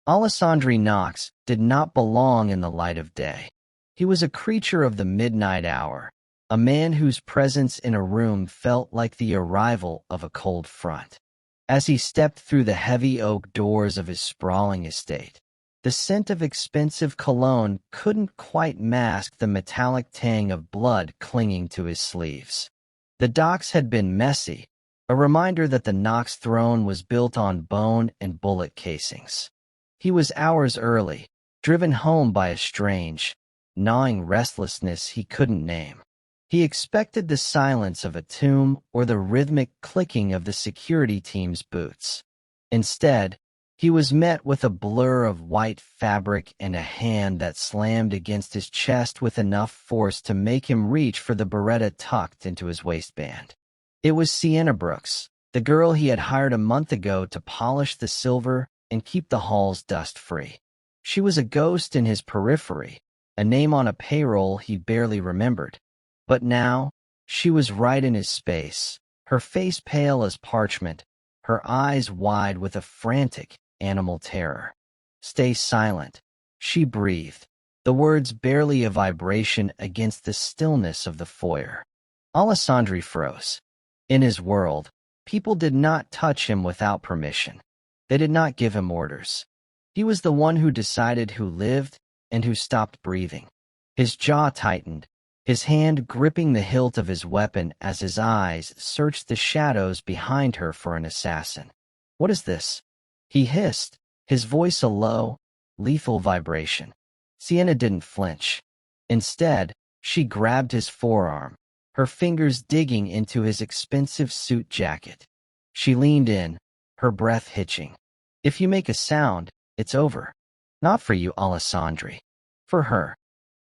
Alessandro Knox did not belong in the light of day. He was a creature of the midnight hour, a man whose presence in a room felt like the arrival of a cold front. As he stepped through the heavy oak doors of his sprawling estate, the scent of expensive cologne couldn't quite mask the metallic tang of blood clinging to his sleeves. The docks had been messy, a reminder that the Knox throne was built on bone and bullet casings. He was hours early, driven home by a strange, gnawing restlessness he couldn't name. He expected the silence of a tomb or the rhythmic clicking of the security team's boots. Instead, he was met with a blur of white fabric and a hand that slammed against his chest with enough force to make him reach for the Beretta tucked into his waistband. It was Sienna Brooks, the girl he had hired a month ago to polish the silver and keep the halls dust-free. She was a ghost in his periphery, a name on a payroll he barely remembered. But now, she was right in his space, her face pale as parchment, her eyes wide with a frantic, animal terror. "Stay silent," she breathed, the words barely a vibration against the stillness of the foyer. Alessandro froze. In his world, people did not touch him without permission. They did not give him orders. He was the one who decided who lived and who stopped breathing. His jaw tightened, his hand gripping the hilt of his weapon as his eyes searched the shadows behind her for an assassin. "What is this?" he hissed, his voice a low, lethal vibration. Sienna didn't flinch. Instead, she grabbed his forearm, her fingers digging into his expensive suit jacket. She leaned in, her breath hitching. "If you make a sound, it's over. Not for you, Alessandro. For her.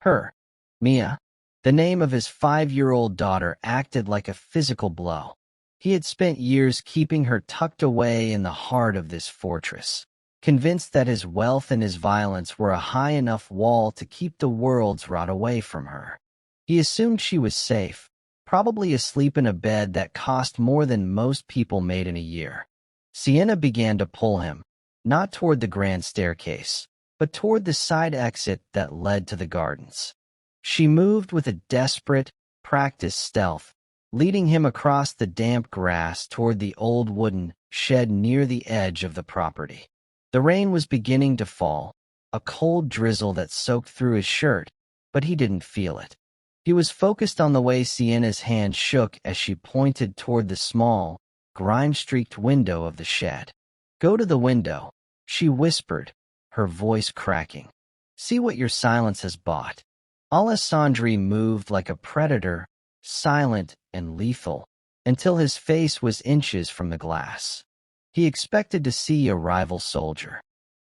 Her. Mia." The name of his 5-year-old daughter acted like a physical blow. He had spent years keeping her tucked away in the heart of this fortress, convinced that his wealth and his violence were a high enough wall to keep the world's rot away from her. He assumed she was safe, probably asleep in a bed that cost more than most people made in a year. Sienna began to pull him, not toward the grand staircase, but toward the side exit that led to the gardens. She moved with a desperate, practiced stealth, leading him across the damp grass toward the old wooden shed near the edge of the property. The rain was beginning to fall, a cold drizzle that soaked through his shirt, but he didn't feel it. He was focused on the way Sienna's hand shook as she pointed toward the small, grime-streaked window of the shed. "Go to the window," she whispered, her voice cracking. "See what your silence has bought." Alessandro moved like a predator, silent and lethal, until his face was inches from the glass. He expected to see a rival soldier.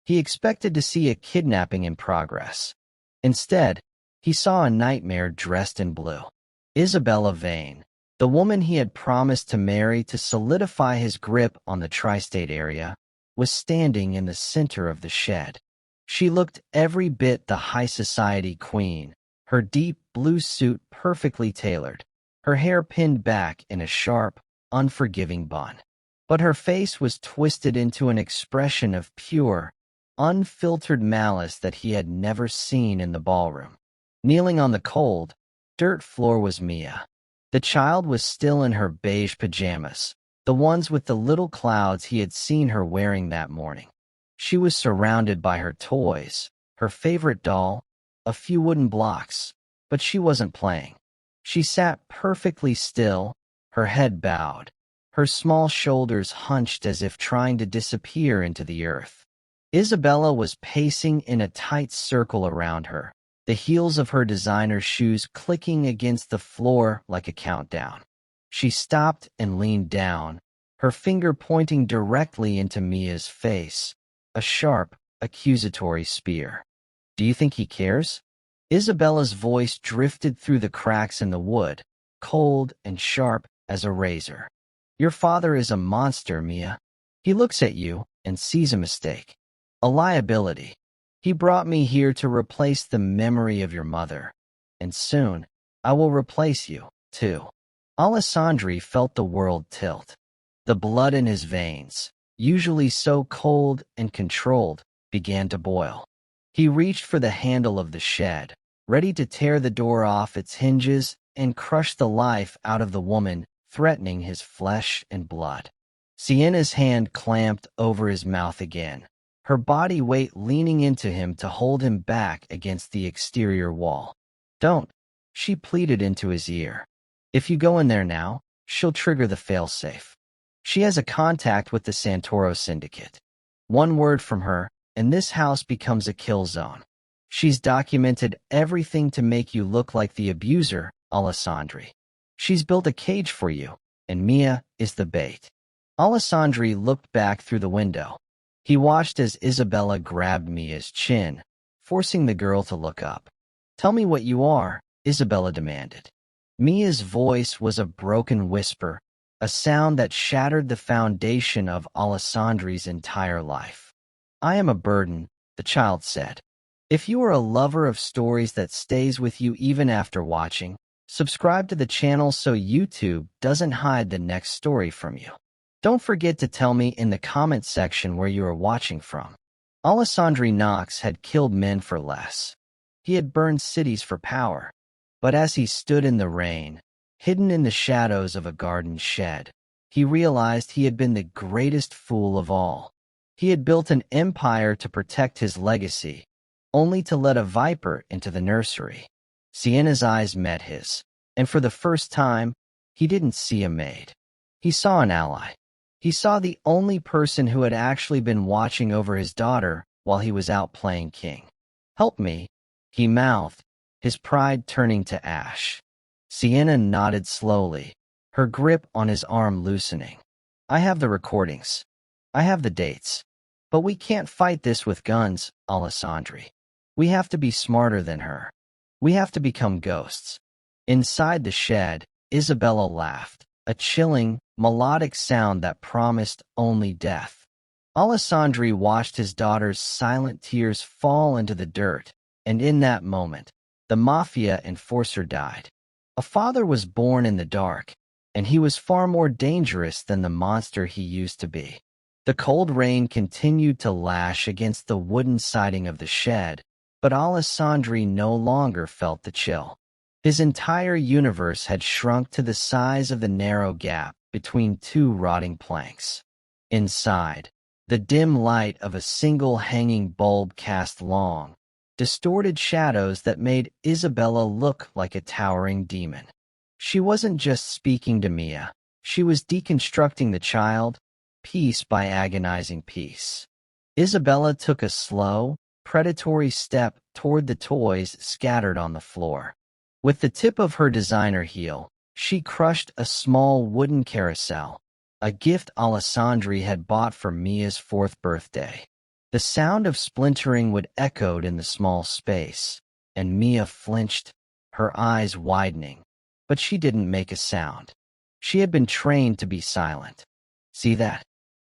He expected to see a kidnapping in progress. Instead, he saw a nightmare dressed in blue. Isabella Vane, the woman he had promised to marry to solidify his grip on the tri-state area, was standing in the center of the shed. She looked every bit the high society queen, her deep blue suit perfectly tailored, her hair pinned back in a sharp, unforgiving bun. But her face was twisted into an expression of pure, unfiltered malice that he had never seen in the ballroom. Kneeling on the cold, dirt floor was Mia. The child was still in her beige pajamas, the ones with the little clouds he had seen her wearing that morning. She was surrounded by her toys, her favorite doll, a few wooden blocks, but she wasn't playing. She sat perfectly still, her head bowed, her small shoulders hunched as if trying to disappear into the earth. Isabella was pacing in a tight circle around her, the heels of her designer shoes clicking against the floor like a countdown. She stopped and leaned down, her finger pointing directly into Mia's face, a sharp, accusatory spear. "Do you think he cares?" Isabella's voice drifted through the cracks in the wood, cold and sharp as a razor. "Your father is a monster, Mia. He looks at you and sees a mistake, a liability. He brought me here to replace the memory of your mother, and soon I will replace you, too." Alessandro felt the world tilt. The blood in his veins, usually so cold and controlled, began to boil. He reached for the handle of the shed, ready to tear the door off its hinges and crush the life out of the woman, threatening his flesh and blood. Sienna's hand clamped over his mouth again, her body weight leaning into him to hold him back against the exterior wall. "Don't," she pleaded into his ear. "If you go in there now, she'll trigger the failsafe. She has a contact with the Santoro Syndicate. One word from her, and this house becomes a kill zone. She's documented everything to make you look like the abuser, Alessandri. She's built a cage for you, and Mia is the bait." Alessandri looked back through the window. He watched as Isabella grabbed Mia's chin, forcing the girl to look up. "Tell me what you are," Isabella demanded. Mia's voice was a broken whisper, a sound that shattered the foundation of Alessandri's entire life. "I am a burden," the child said. "If you are a lover of stories that stays with you even after watching, subscribe to the channel so YouTube doesn't hide the next story from you. Don't forget to tell me in the comment section where you are watching from." Alessandri Knox had killed men for less. He had burned cities for power. But as he stood in the rain, hidden in the shadows of a garden shed, he realized he had been the greatest fool of all. He had built an empire to protect his legacy, only to let a viper into the nursery. Sienna's eyes met his, and for the first time, he didn't see a maid. He saw an ally. He saw the only person who had actually been watching over his daughter while he was out playing king. "Help me," he mouthed, his pride turning to ash. Sienna nodded slowly, her grip on his arm loosening. "I have the recordings. I have the dates. But we can't fight this with guns, Alessandri. We have to be smarter than her. We have to become ghosts." Inside the shed, Isabella laughed, a chilling, melodic sound that promised only death. Alessandri watched his daughter's silent tears fall into the dirt, and in that moment, the Mafia enforcer died. A father was born in the dark, and he was far more dangerous than the monster he used to be. The cold rain continued to lash against the wooden siding of the shed, but Alessandri no longer felt the chill. His entire universe had shrunk to the size of the narrow gap between two rotting planks. Inside, the dim light of a single hanging bulb cast long, distorted shadows that made Isabella look like a towering demon. She wasn't just speaking to Mia, she was deconstructing the child, piece by agonizing piece. Isabella took a slow, predatory step toward the toys scattered on the floor. With the tip of her designer heel, she crushed a small wooden carousel, a gift Alessandri had bought for Mia's 4th birthday. The sound of splintering would echoed in the small space, and Mia flinched, her eyes widening. But she didn't make a sound. She had been trained to be silent. "See that?"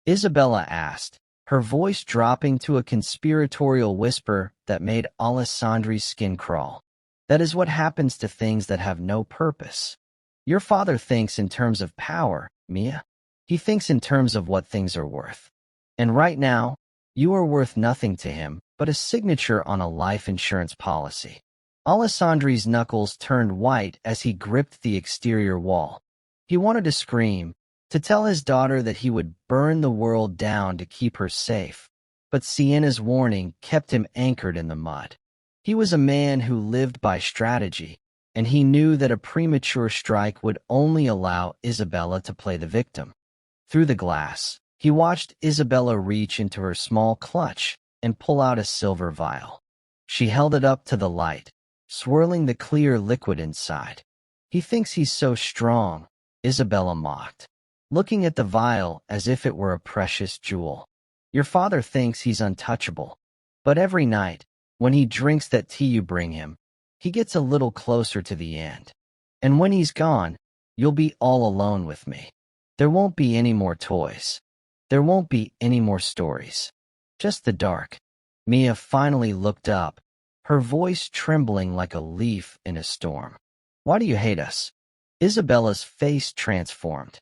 Isabella asked, her voice dropping to a conspiratorial whisper that made Alessandri's skin crawl. "That is what happens to things that have no purpose. Your father thinks in terms of power, Mia. He thinks in terms of what things are worth. And right now, you are worth nothing to him but a signature on a life insurance policy." Alessandri's knuckles turned white as he gripped the exterior wall. He wanted to scream, to tell his daughter that he would burn the world down to keep her safe, but Sienna's warning kept him anchored in the mud. He was a man who lived by strategy, and he knew that a premature strike would only allow Isabella to play the victim. Through the glass, he watched Isabella reach into her small clutch and pull out a silver vial. She held it up to the light, swirling the clear liquid inside. "He thinks he's so strong," Isabella mocked, looking at the vial as if it were a precious jewel. "Your father thinks he's untouchable, but every night, when he drinks that tea you bring him, he gets a little closer to the end. And when he's gone, you'll be all alone with me. There won't be any more toys. There won't be any more stories. Just the dark." Mia finally looked up, her voice trembling like a leaf in a storm. "Why do you hate us?" Isabella's face transformed.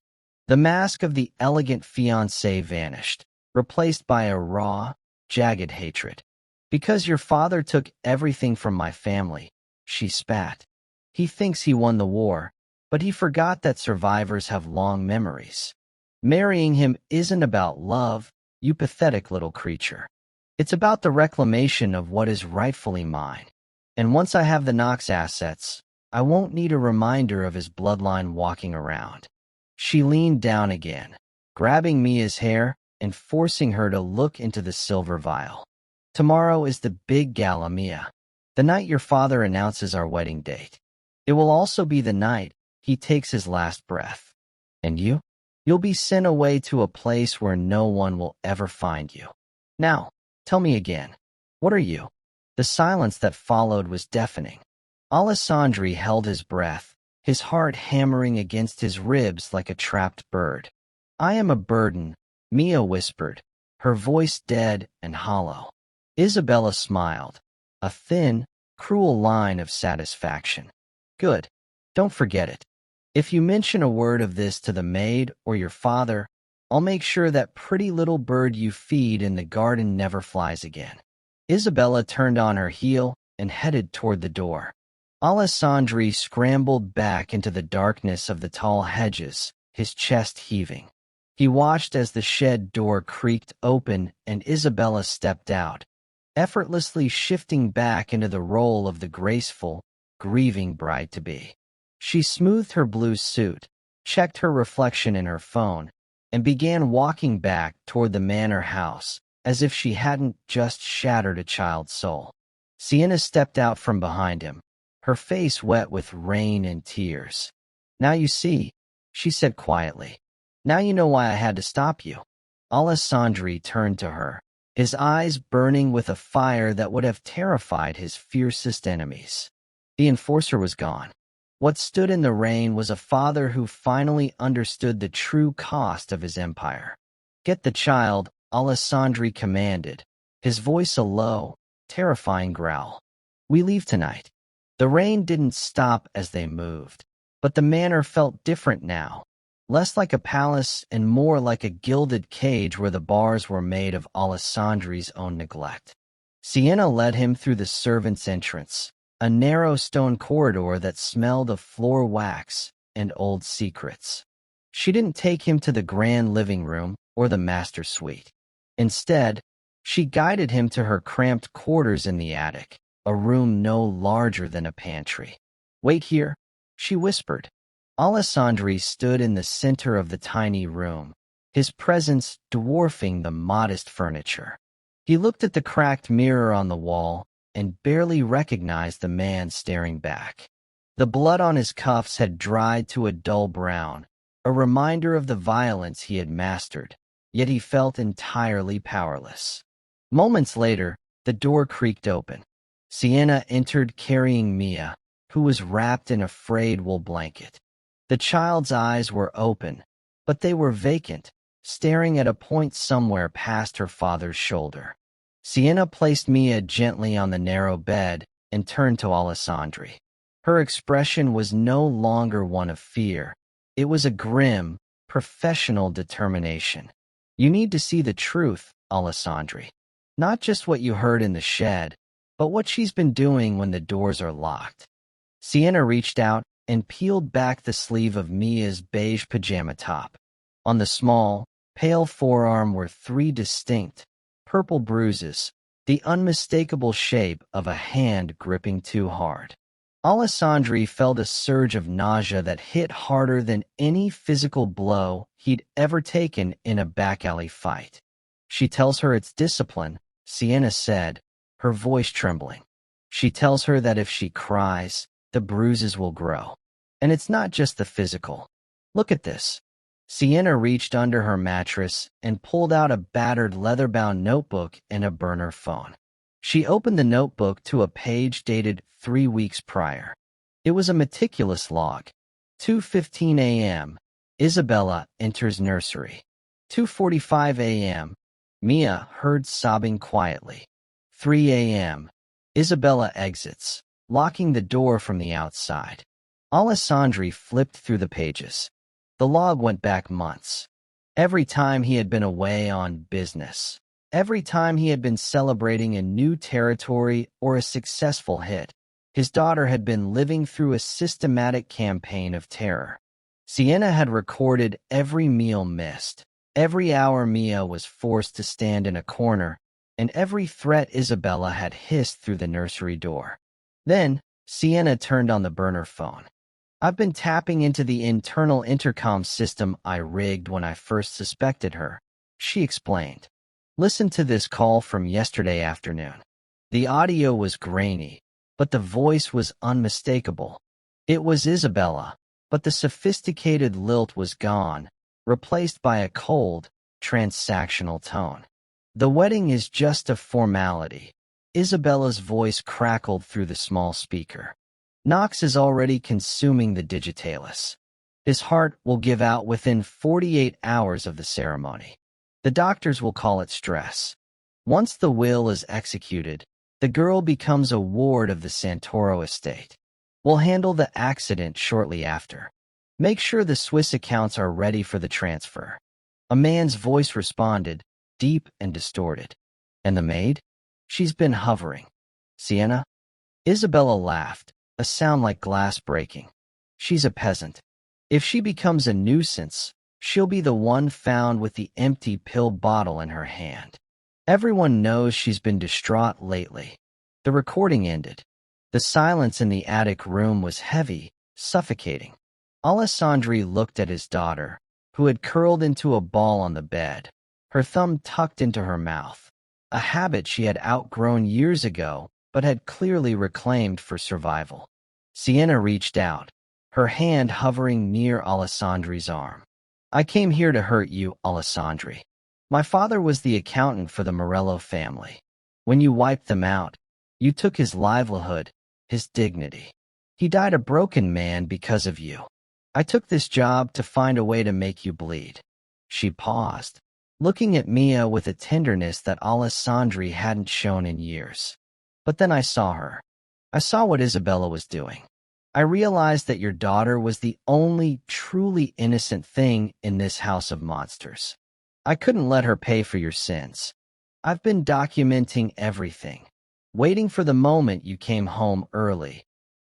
The mask of the elegant fiancé vanished, replaced by a raw, jagged hatred. Because your father took everything from my family, she spat. He thinks he won the war, but he forgot that survivors have long memories. Marrying him isn't about love, you pathetic little creature. It's about the reclamation of what is rightfully mine. And once I have the Knox assets, I won't need a reminder of his bloodline walking around. She leaned down again, grabbing Mia's hair and forcing her to look into the silver vial. Tomorrow is the big gala, Mia. The night your father announces our wedding date. It will also be the night he takes his last breath. And you? You'll be sent away to a place where no one will ever find you. Now, tell me again, what are you? The silence that followed was deafening. Alessandri held his breath, his heart hammering against his ribs like a trapped bird. I am a burden, Mia whispered, her voice dead and hollow. Isabella smiled, a thin, cruel line of satisfaction. Good. Don't forget it. If you mention a word of this to the maid or your father, I'll make sure that pretty little bird you feed in the garden never flies again. Isabella turned on her heel and headed toward the door. Alessandri scrambled back into the darkness of the tall hedges, his chest heaving. He watched as the shed door creaked open and Isabella stepped out, effortlessly shifting back into the role of the graceful, grieving bride-to-be. She smoothed her blue suit, checked her reflection in her phone, and began walking back toward the manor house, as if she hadn't just shattered a child's soul. Sienna stepped out from behind him, her face wet with rain and tears. Now you see, she said quietly. Now you know why I had to stop you. Alessandri turned to her, his eyes burning with a fire that would have terrified his fiercest enemies. The enforcer was gone. What stood in the rain was a father who finally understood the true cost of his empire. Get the child, Alessandri commanded, his voice a low, terrifying growl. We leave tonight. The rain didn't stop as they moved, but the manor felt different now, less like a palace and more like a gilded cage where the bars were made of Alessandri's own neglect. Sienna led him through the servants' entrance, a narrow stone corridor that smelled of floor wax and old secrets. She didn't take him to the grand living room or the master suite. Instead, she guided him to her cramped quarters in the attic, a room no larger than a pantry. Wait here, she whispered. Alessandri stood in the center of the tiny room, his presence dwarfing the modest furniture. He looked at the cracked mirror on the wall and barely recognized the man staring back. The blood on his cuffs had dried to a dull brown, a reminder of the violence he had mastered, yet he felt entirely powerless. Moments later, the door creaked open. Sienna entered carrying Mia, who was wrapped in a frayed wool blanket. The child's eyes were open, but they were vacant, staring at a point somewhere past her father's shoulder. Sienna placed Mia gently on the narrow bed and turned to Alessandri. Her expression was no longer one of fear. It was a grim, professional determination. You need to see the truth, Alessandri. Not just what you heard in the shed, but what she's been doing when the doors are locked. Sienna reached out and peeled back the sleeve of Mia's beige pajama top. On the small, pale forearm were 3 distinct, purple bruises, the unmistakable shape of a hand gripping too hard. Alessandri felt a surge of nausea that hit harder than any physical blow he'd ever taken in a back-alley fight. She tells her it's discipline, Sienna said, her voice trembling. She tells her that if she cries, the bruises will grow. And it's not just the physical. Look at this. Sienna reached under her mattress and pulled out a battered leather-bound notebook and a burner phone. She opened the notebook to a page dated 3 weeks prior. It was a meticulous log. 2:15 a.m. Isabella enters nursery. 2:45 a.m. Mia heard sobbing quietly. 3 a.m. Isabella exits, locking the door from the outside. Alessandri flipped through the pages. The log went back months. Every time he had been away on business. Every time he had been celebrating a new territory or a successful hit, his daughter had been living through a systematic campaign of terror. Sienna had recorded every meal missed, every hour Mia was forced to stand in a corner, and every threat Isabella had hissed through the nursery door. Then, Sienna turned on the burner phone. "I've been tapping into the internal intercom system I rigged when I first suspected her," she explained. "Listen to this call from yesterday afternoon." The audio was grainy, but the voice was unmistakable. It was Isabella, but the sophisticated lilt was gone, replaced by a cold, transactional tone. "The wedding is just a formality." Isabella's voice crackled through the small speaker. "Knox is already consuming the digitalis. His heart will give out within 48 hours of the ceremony. The doctors will call it stress. Once the will is executed, the girl becomes a ward of the Santoro estate. We'll handle the accident shortly after. Make sure the Swiss accounts are ready for the transfer." A man's voice responded, deep and distorted. "And the maid? She's been hovering." "Sienna?" Isabella laughed, a sound like glass breaking. "She's a peasant. If she becomes a nuisance, she'll be the one found with the empty pill bottle in her hand. Everyone knows she's been distraught lately." The recording ended. The silence in the attic room was heavy, suffocating. Alessandri looked at his daughter, who had curled into a ball on the bed, her thumb tucked into her mouth, a habit she had outgrown years ago but had clearly reclaimed for survival. Sienna reached out, her hand hovering near Alessandri's arm. "I came here to hurt you, Alessandri. My father was the accountant for the Morello family. When you wiped them out, you took his livelihood, his dignity. He died a broken man because of you. I took this job to find a way to make you bleed." She paused, looking at Mia with a tenderness that Alessandri hadn't shown in years. "But then I saw her. I saw what Isabella was doing. I realized that your daughter was the only truly innocent thing in this house of monsters. I couldn't let her pay for your sins. I've been documenting everything, waiting for the moment you came home early,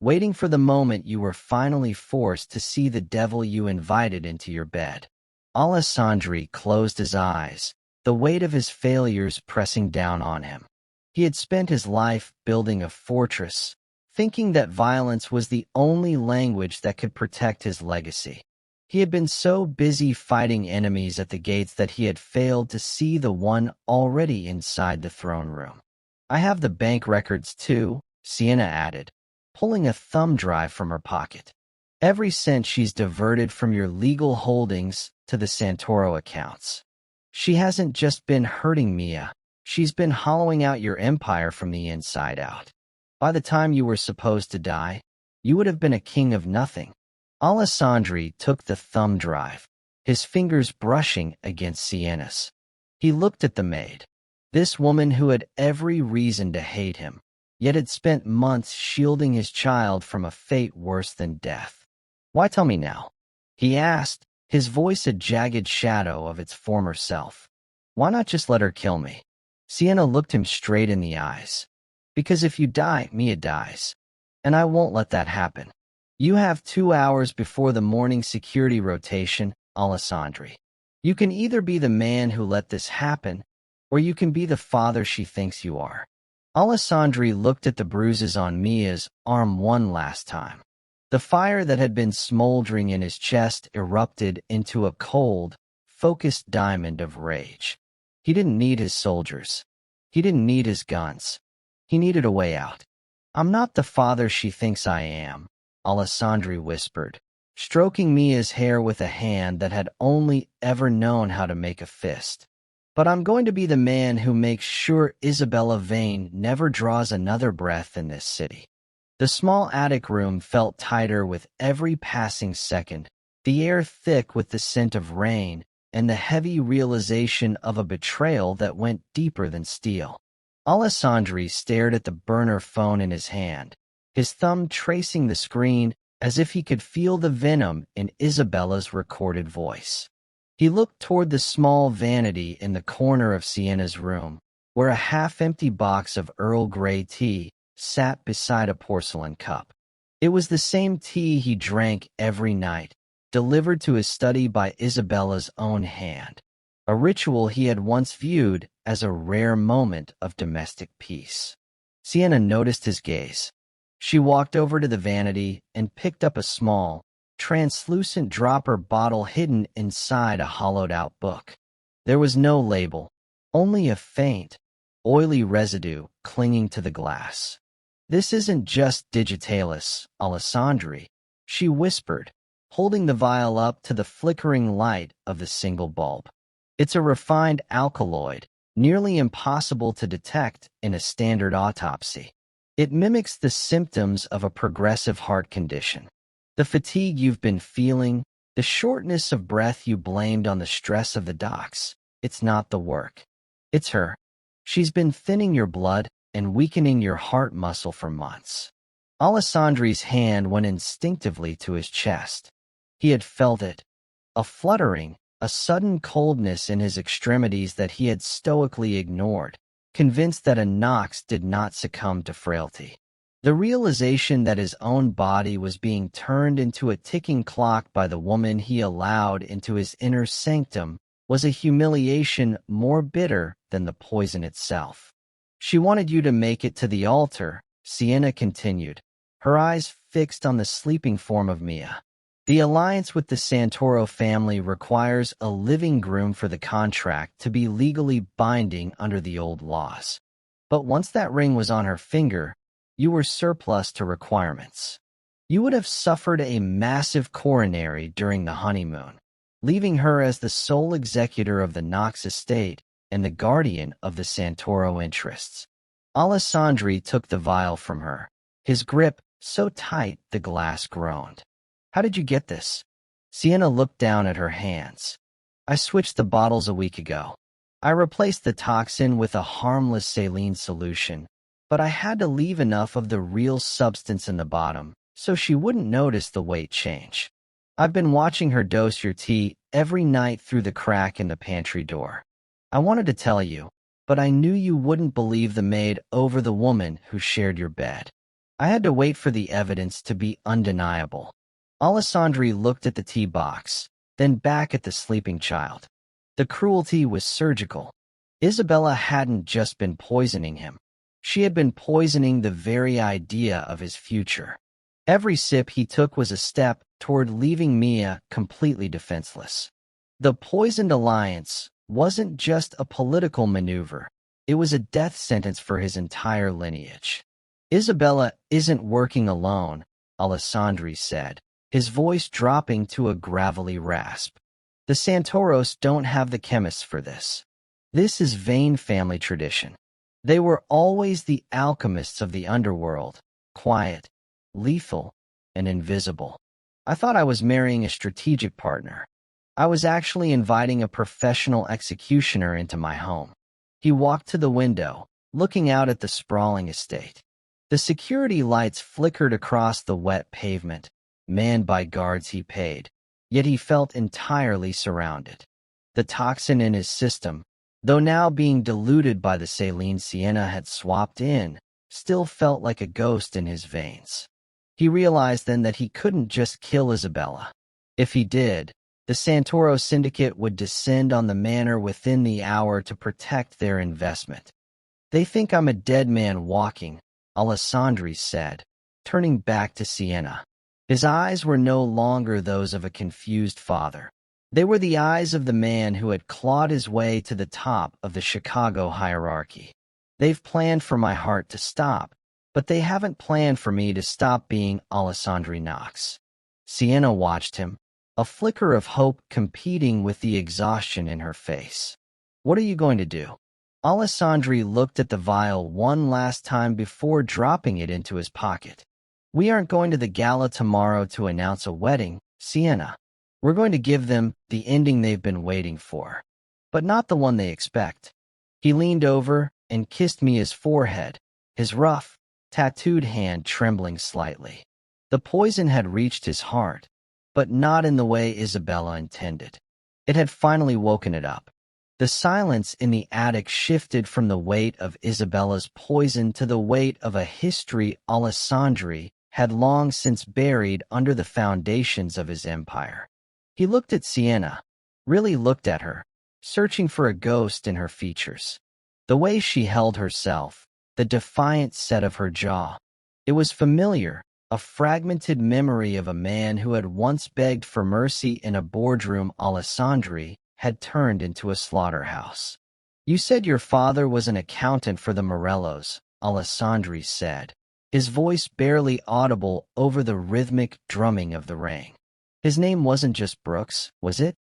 waiting for the moment you were finally forced to see the devil you invited into your bed." Alessandri closed his eyes, the weight of his failures pressing down on him. He had spent his life building a fortress, thinking that violence was the only language that could protect his legacy. He had been so busy fighting enemies at the gates that he had failed to see the one already inside the throne room. "I have the bank records too," Sienna added, pulling a thumb drive from her pocket. "Every cent she's diverted from your legal holdings to the Santoro accounts. She hasn't just been hurting Mia, she's been hollowing out your empire from the inside out. By the time you were supposed to die, you would have been a king of nothing." Alessandri took the thumb drive, his fingers brushing against Sienna's. He looked at the maid, this woman who had every reason to hate him, yet had spent months shielding his child from a fate worse than death. "Why tell me now?" he asked, his voice a jagged shadow of its former self. "Why not just let her kill me?" Sienna looked him straight in the eyes. "Because if you die, Mia dies. And I won't let that happen. You have 2 hours before the morning security rotation, Alessandri. You can either be the man who let this happen, or you can be the father she thinks you are." Alessandri looked at the bruises on Mia's arm one last time. The fire that had been smoldering in his chest erupted into a cold, focused diamond of rage. He didn't need his soldiers. He didn't need his guns. He needed a way out. "I'm not the father she thinks I am," Alessandri whispered, stroking Mia's hair with a hand that had only ever known how to make a fist. "But I'm going to be the man who makes sure Isabella Vane never draws another breath in this city." The small attic room felt tighter with every passing second, the air thick with the scent of rain and the heavy realization of a betrayal that went deeper than steel. Alessandri stared at the burner phone in his hand, his thumb tracing the screen as if he could feel the venom in Isabella's recorded voice. He looked toward the small vanity in the corner of Sienna's room, where a half-empty box of Earl Grey tea sat beside a porcelain cup. It was the same tea he drank every night, delivered to his study by Isabella's own hand, a ritual he had once viewed as a rare moment of domestic peace. Sienna noticed his gaze. She walked over to the vanity and picked up a small, translucent dropper bottle hidden inside a hollowed-out book. There was no label, only a faint, oily residue clinging to the glass. "This isn't just digitalis, Alessandri," she whispered, holding the vial up to the flickering light of the single bulb. "It's a refined alkaloid, nearly impossible to detect in a standard autopsy. It mimics the symptoms of a progressive heart condition. The fatigue you've been feeling, the shortness of breath you blamed on the stress of the docks. It's not the work. It's her. She's been thinning your blood and weakening your heart muscle for months." Alessandri's hand went instinctively to his chest. He had felt it, a fluttering, a sudden coldness in his extremities that he had stoically ignored, convinced that a Knox did not succumb to frailty. The realization that his own body was being turned into a ticking clock by the woman he allowed into his inner sanctum was a humiliation more bitter than the poison itself. "She wanted you to make it to the altar," Sienna continued, her eyes fixed on the sleeping form of Mia. "The alliance with the Santoro family requires a living groom for the contract to be legally binding under the old laws. But once that ring was on her finger, you were surplus to requirements. You would have suffered a massive coronary during the honeymoon, leaving her as the sole executor of the Knox estate and the guardian of the Santoro interests." Alessandri took the vial from her, his grip so tight the glass groaned. "How did you get this?" Sienna looked down at her hands. "I switched the bottles a week ago. I replaced the toxin with a harmless saline solution, but I had to leave enough of the real substance in the bottom so she wouldn't notice the weight change. I've been watching her dose your tea every night through the crack in the pantry door. I wanted to tell you, but I knew you wouldn't believe the maid over the woman who shared your bed. I had to wait for the evidence to be undeniable." Alessandri looked at the tea box, then back at the sleeping child. The cruelty was surgical. Isabella hadn't just been poisoning him. She had been poisoning the very idea of his future. Every sip he took was a step toward leaving Mia completely defenseless. The poisoned alliance wasn't just a political maneuver. It was a death sentence for his entire lineage. "Isabella isn't working alone," Alessandri said, his voice dropping to a gravelly rasp. "The Santoros don't have the chemists for this. This is vain family tradition. They were always the alchemists of the underworld, quiet, lethal, and invisible. I thought I was marrying a strategic partner. I was actually inviting a professional executioner into my home." He walked to the window, looking out at the sprawling estate. The security lights flickered across the wet pavement, manned by guards he paid, yet he felt entirely surrounded. The toxin in his system, though now being diluted by the saline Sienna had swapped in, still felt like a ghost in his veins. He realized then that he couldn't just kill Isabella. If he did, the Santoro syndicate would descend on the manor within the hour to protect their investment. "They think I'm a dead man walking," Alessandri said, turning back to Sienna. His eyes were no longer those of a confused father. They were the eyes of the man who had clawed his way to the top of the Chicago hierarchy. "They've planned for my heart to stop, but they haven't planned for me to stop being Alessandri Knox." Sienna watched him, a flicker of hope competing with the exhaustion in her face. "What are you going to do?" Alessandri looked at the vial one last time before dropping it into his pocket. "We aren't going to the gala tomorrow to announce a wedding, Sienna. We're going to give them the ending they've been waiting for, but not the one they expect." He leaned over and kissed Mia's forehead, his rough, tattooed hand trembling slightly. The poison had reached his heart, but not in the way Isabella intended. It had finally woken it up. The silence in the attic shifted from the weight of Isabella's poison to the weight of a history Alessandri had long since buried under the foundations of his empire. He looked at Sienna, really looked at her, searching for a ghost in her features. The way she held herself, the defiant set of her jaw. It was familiar, a fragmented memory of a man who had once begged for mercy in a boardroom Alessandri had turned into a slaughterhouse. "You said your father was an accountant for the Morellos," Alessandri said, his voice barely audible over the rhythmic drumming of the rain. "His name wasn't just Brooks, was it?"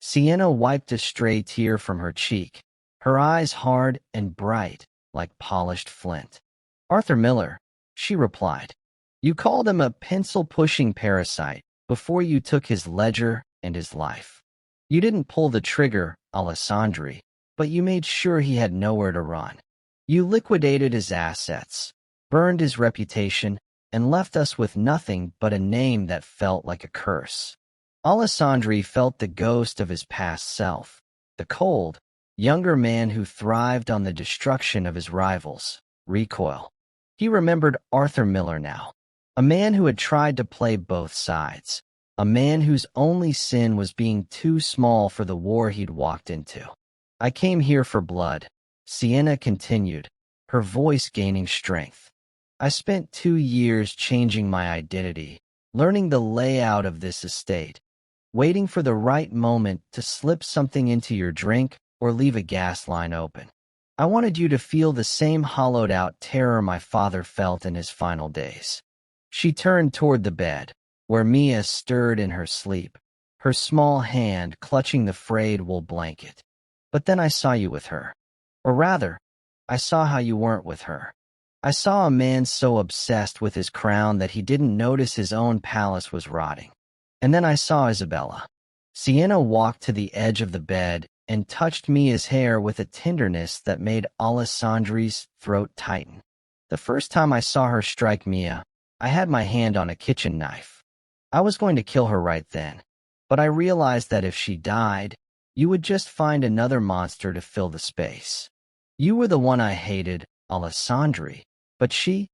Sienna wiped a stray tear from her cheek, her eyes hard and bright, like polished flint. "Arthur Miller," she replied. "You called him a pencil-pushing parasite before you took his ledger and his life. You didn't pull the trigger, Alessandri, but you made sure he had nowhere to run. You liquidated his assets, burned his reputation, and left us with nothing but a name that felt like a curse." Alessandri felt the ghost of his past self, the cold, younger man who thrived on the destruction of his rivals, recoil. He remembered Arthur Miller now, a man who had tried to play both sides, a man whose only sin was being too small for the war he'd walked into. "I came here for blood," Sienna continued, her voice gaining strength. "I spent 2 years changing my identity, learning the layout of this estate, waiting for the right moment to slip something into your drink or leave a gas line open. I wanted you to feel the same hollowed-out terror my father felt in his final days." She turned toward the bed, where Mia stirred in her sleep, her small hand clutching the frayed wool blanket. "But then I saw you with her. Or rather, I saw how you weren't with her. I saw a man so obsessed with his crown that he didn't notice his own palace was rotting. And then I saw Isabella." Sienna walked to the edge of the bed and touched Mia's hair with a tenderness that made Alessandri's throat tighten. "The first time I saw her strike Mia, I had my hand on a kitchen knife. I was going to kill her right then, but I realized that if she died, you would just find another monster to fill the space. You were the one I hated, Alessandri, but she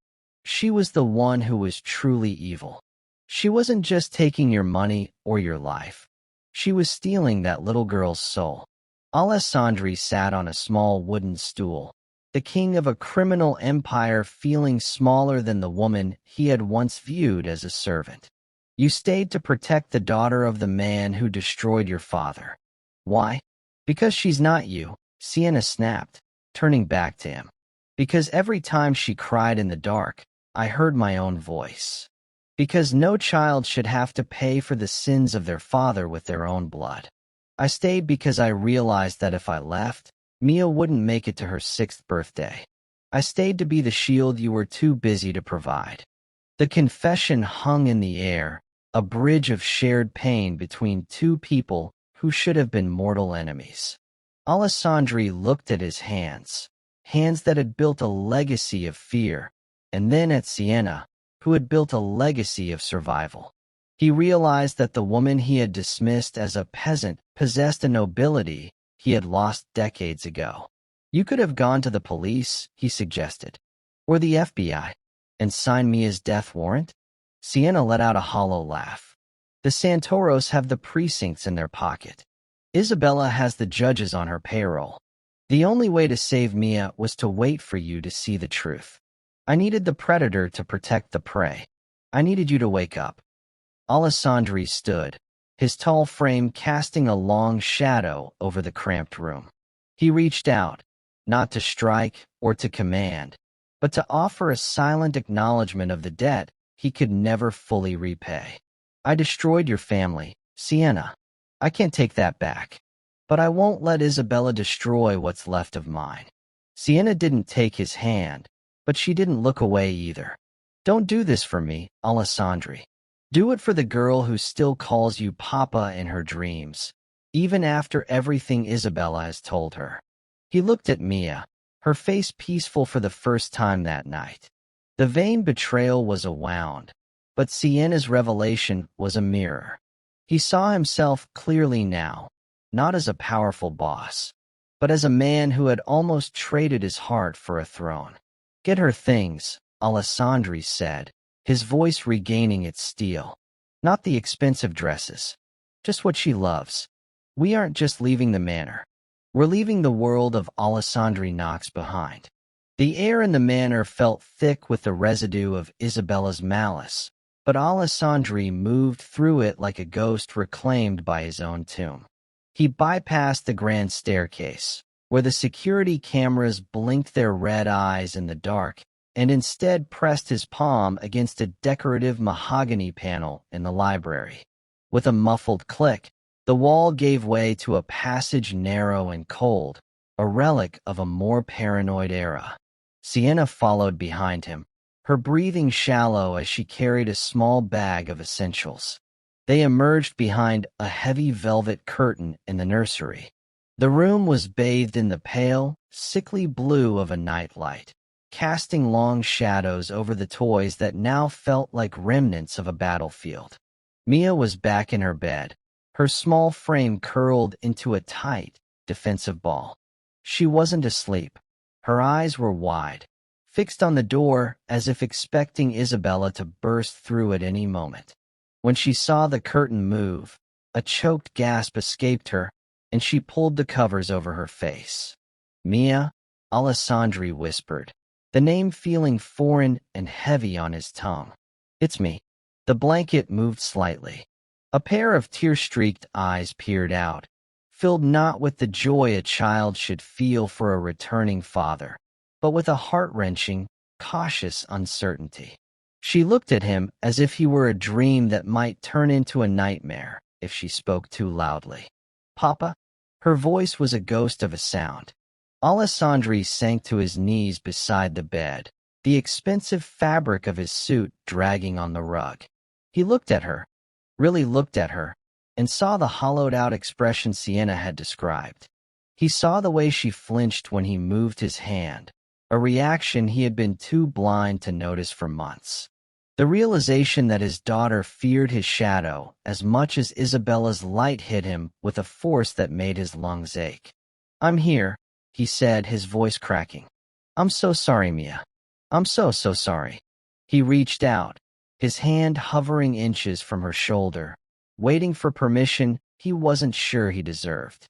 was the one who was truly evil. She wasn't just taking your money or your life. She was stealing that little girl's soul." Alessandri sat on a small wooden stool, the king of a criminal empire feeling smaller than the woman he had once viewed as a servant. "You stayed to protect the daughter of the man who destroyed your father. Why? Because she's not you," Sienna snapped, turning back to him. "Because every time she cried in the dark, I heard my own voice. Because no child should have to pay for the sins of their father with their own blood. I stayed because I realized that if I left, Mia wouldn't make it to her 6th birthday. I stayed to be the shield you were too busy to provide." The confession hung in the air, a bridge of shared pain between two people who should have been mortal enemies. Alessandri looked at his hands, hands that had built a legacy of fear, and then at Sienna, who had built a legacy of survival. He realized that the woman he had dismissed as a peasant possessed a nobility he had lost decades ago. "You could have gone to the police," he suggested, "or the FBI, and signed Mia's death warrant." Sienna let out a hollow laugh. "The Santoros have the precincts in their pocket. Isabella has the judges on her payroll. The only way to save Mia was to wait for you to see the truth. I needed the predator to protect the prey. I needed you to wake up." Alessandri stood, his tall frame casting a long shadow over the cramped room. He reached out, not to strike or to command, but to offer a silent acknowledgement of the debt he could never fully repay. "I destroyed your family, Sienna. I can't take that back. But I won't let Isabella destroy what's left of mine." Sienna didn't take his hand, but she didn't look away either. "Don't do this for me, Alessandri. Do it for the girl who still calls you Papa in her dreams, even after everything Isabella has told her." He looked at Mia, her face peaceful for the first time that night. The vain betrayal was a wound, but Sienna's revelation was a mirror. He saw himself clearly now, not as a powerful boss, but as a man who had almost traded his heart for a throne. "Get her things," Alessandri said, his voice regaining its steel. "Not the expensive dresses. Just what she loves. We aren't just leaving the manor. We're leaving the world of Alessandri Knox behind." The air in the manor felt thick with the residue of Isabella's malice, but Alessandri moved through it like a ghost reclaimed by his own tomb. He bypassed the grand staircase, where the security cameras blinked their red eyes in the dark, and instead pressed his palm against a decorative mahogany panel in the library. With a muffled click, the wall gave way to a passage narrow and cold, a relic of a more paranoid era. Sienna followed behind him, her breathing shallow as she carried a small bag of essentials. They emerged behind a heavy velvet curtain in the nursery. The room was bathed in the pale, sickly blue of a nightlight, casting long shadows over the toys that now felt like remnants of a battlefield. Mia was back in her bed, her small frame curled into a tight, defensive ball. She wasn't asleep. Her eyes were wide, fixed on the door as if expecting Isabella to burst through at any moment. When she saw the curtain move, a choked gasp escaped her, and she pulled the covers over her face. "Mia," Alessandri whispered, the name feeling foreign and heavy on his tongue. "It's me." The blanket moved slightly. A pair of tear-streaked eyes peered out, filled not with the joy a child should feel for a returning father, but with a heart-wrenching, cautious uncertainty. She looked at him as if he were a dream that might turn into a nightmare if she spoke too loudly. "Papa?" Her voice was a ghost of a sound. Alessandri sank to his knees beside the bed, the expensive fabric of his suit dragging on the rug. He looked at her, really looked at her, and saw the hollowed-out expression Sienna had described. He saw the way she flinched when he moved his hand, a reaction he had been too blind to notice for months. The realization that his daughter feared his shadow as much as Isabella's light hit him with a force that made his lungs ache. "I'm here," he said, his voice cracking. "I'm so sorry, Mia. I'm so sorry." He reached out, his hand hovering inches from her shoulder, waiting for permission he wasn't sure he deserved.